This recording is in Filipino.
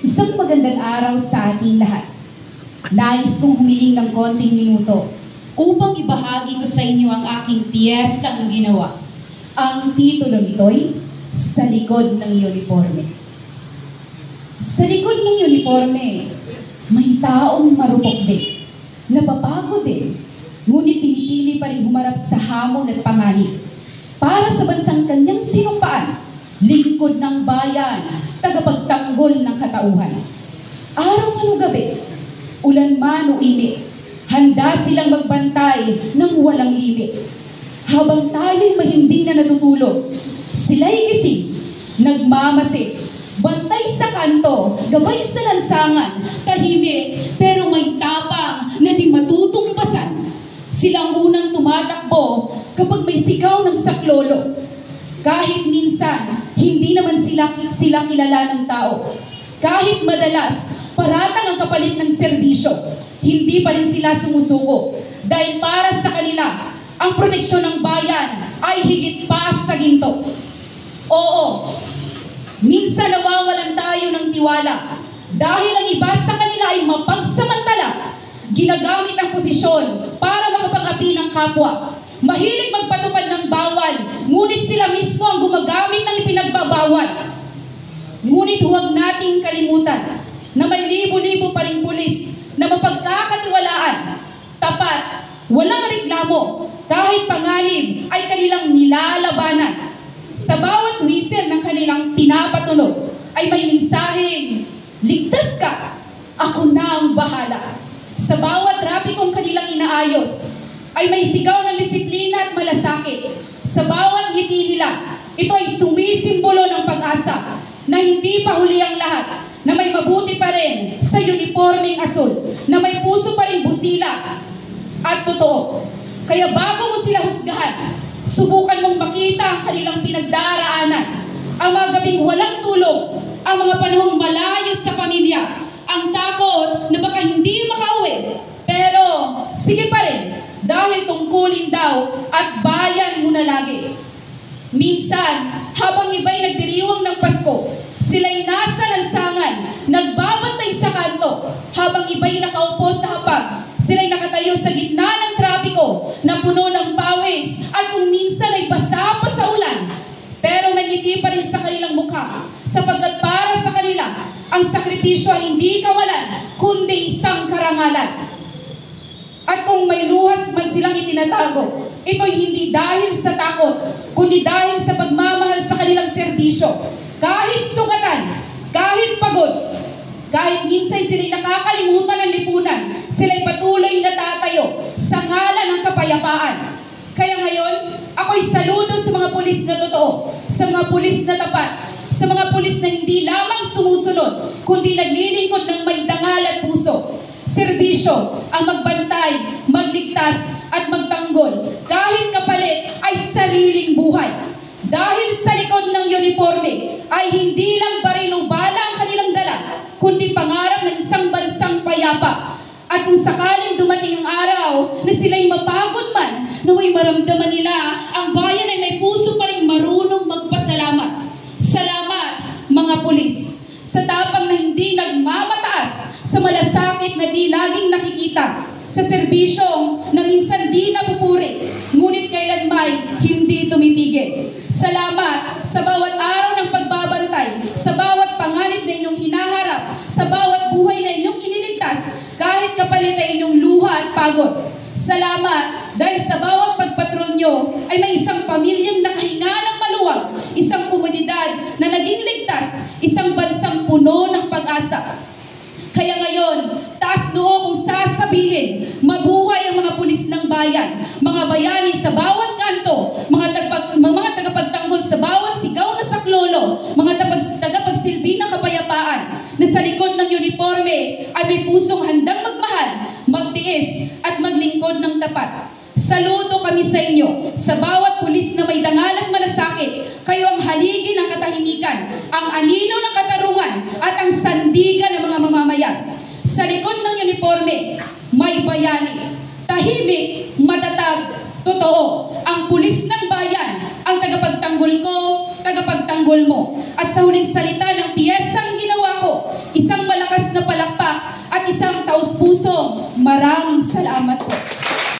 Isang magandang araw sa ating lahat. Nais kong humiling ng konting minuto upang ibahagi ko sa inyo ang aking piyesang ginawa. Ang titulo nito'y Sa Likod ng Uniforme. Sa likod ng uniforme, may taong marupok din, nababago din, ngunit pinipili pa rin humarap sa hamon at panganib para sa bansang kanyang sinumpaan, lingkod ng bayan, tagapagtanggol ng katauhan. Araw man o gabi, ulan man o init, handa silang magbantay ng walang limit. Habang tayo'y mahimbing na natutulog, sila'y gising, nagmamasid, bantay sa kanto, gabay sa lansangan, tahimik pero may tapang na di matutumbasan. Silang unang tumatakbo kapag may sigaw ng saklolo. Kahit minsan, hindi naman sila kilala ng tao. Kahit madalas, paratang ang kapalit ng serbisyo, hindi pa rin sila sumusuko. Dahil para sa kanila, ang proteksyon ng bayan ay higit pa sa ginto. Oo, minsan nawawalan tayo ng tiwala dahil ang iba sa kanila ay mapagsamantala. Ginagamit ang posisyon para makapag-api ng kapwa. Mahilig magpatupad ng bawal, ngunit sila mismo ang gumagamit ng ipinagbabawal. Ngunit huwag nating kalimutan na may libo-libo pa ring pulis na mapagkakatiwalaan, tapat, walang reklamo, kahit panganib ay kanilang nilalabanan. Sa bawat whistle ng kanilang pinapatunog ay may mensaheng, ligtas ka, ako na ang bahala. Sa bawat trapikong kanilang inaayos ay may sigaw ng disiplina at malasakit. Sa bawat ngiti nila, ito ay sumisimbolo ng pag-asa na hindi pa huli ang lahat, na may mabuti pa rin sa uniformeng asul, na may puso pa rin busila at totoo. Kaya bago mo sila husgahan, subukan mong makita ang kanilang pinagdaraanan, ang mga gabing walang tulog, ang mga panahong malayo sa pamilya, ang takot na baka hindi makauwi, pero sige pa rin, dahil tungkulin daw at bayan mo na lagi. Minsan, habang iba'y nagdiriwang ng Pasko, sila'y nasa lansangan, nagbabantay sa kanto, habang iba'y nakaupo sa hapag, sila'y nakatayo sa gitna ng trapiko na puno ng pawis at kung minsan ay basa pa sa ulan. Pero may ngiti pa rin sa kanilang mukha, sapagkat para sa kanila, ang sakripisyo ay hindi kawalan, kundi isang karangalan. At kung may luhas man silang itinatago, ito'y hindi dahil sa takot, kundi dahil sa pagmamahal sa kanilang serbisyo. Kahit sugatan, kahit pagod, kahit minsan sila'y nakakalimutan ng lipunan, sila'y patuloy na tatayo sa ngalan ng kapayapaan. Kaya ngayon, ako'y saludo sa mga pulis na totoo, sa mga pulis na tapat, sa mga pulis na hindi lamang sumusunod, kundi naglilingkod ng may dangal at puso. Serbisyo ang magbantay, magligtas at magtanggol, kahit kapalit ay sariling buhay. Dahil sa likod ng uniforme ay hindi lang baril o bala ang kanilang dala, kundi pangarap ng isang bansang payapa. At kung sakaling dumating ang araw na sila'y mapagod man, naway maramdaman nila ang bayan ay may puso pa rin marunong magpasalamat. Salamat, mga pulis, sa tapang na hindi nagmamataas, sa malasakit na di laging nakikita, sa serbisyong na minsan di napupuri, ngunit kailanmay hindi tumitigil. Salamat sa bawat araw ng pagbabantay, sa bawat panganib na inyong hinaharap, sa bawat buhay na inyong iniligtas, kahit kapalit ay inyong luha at pagod. Salamat dahil sa bawat pagpatrol nyo ay may isang pamilyang nakahinga ng maluwag, isang komunidad na naging ligtas, isang bansang puno ng pag-asa. Kaya ngayon, taas noo kung sasabihin, mabuhay ang mga pulis ng bayan, mga bayani sa bawat kanto, mga tagapagtanggol sa bawat sigaw na saklolo, mga tagapagsilbi ng kapayapaan, na sa likod ng uniforme ay may pusong handang magmahal, magtiis at maglingkod ng tapat. Saludo kami sa inyo, sa bawat pulis na may dangal at malasakit. Kayo ang haligi ng katahimikan, ang anino ng katarungan, at ang sandigan ng mga mamamayan. Sa likod ng uniforme, may bayani, tahimik, matatag, totoo. Ang pulis ng bayan, ang tagapagtanggol ko, tagapagtanggol tanggol mo. At sa huling salita ng piyesang ginawa ko, isang malakas na palakpak at isang taus-pusong maraming salamat po.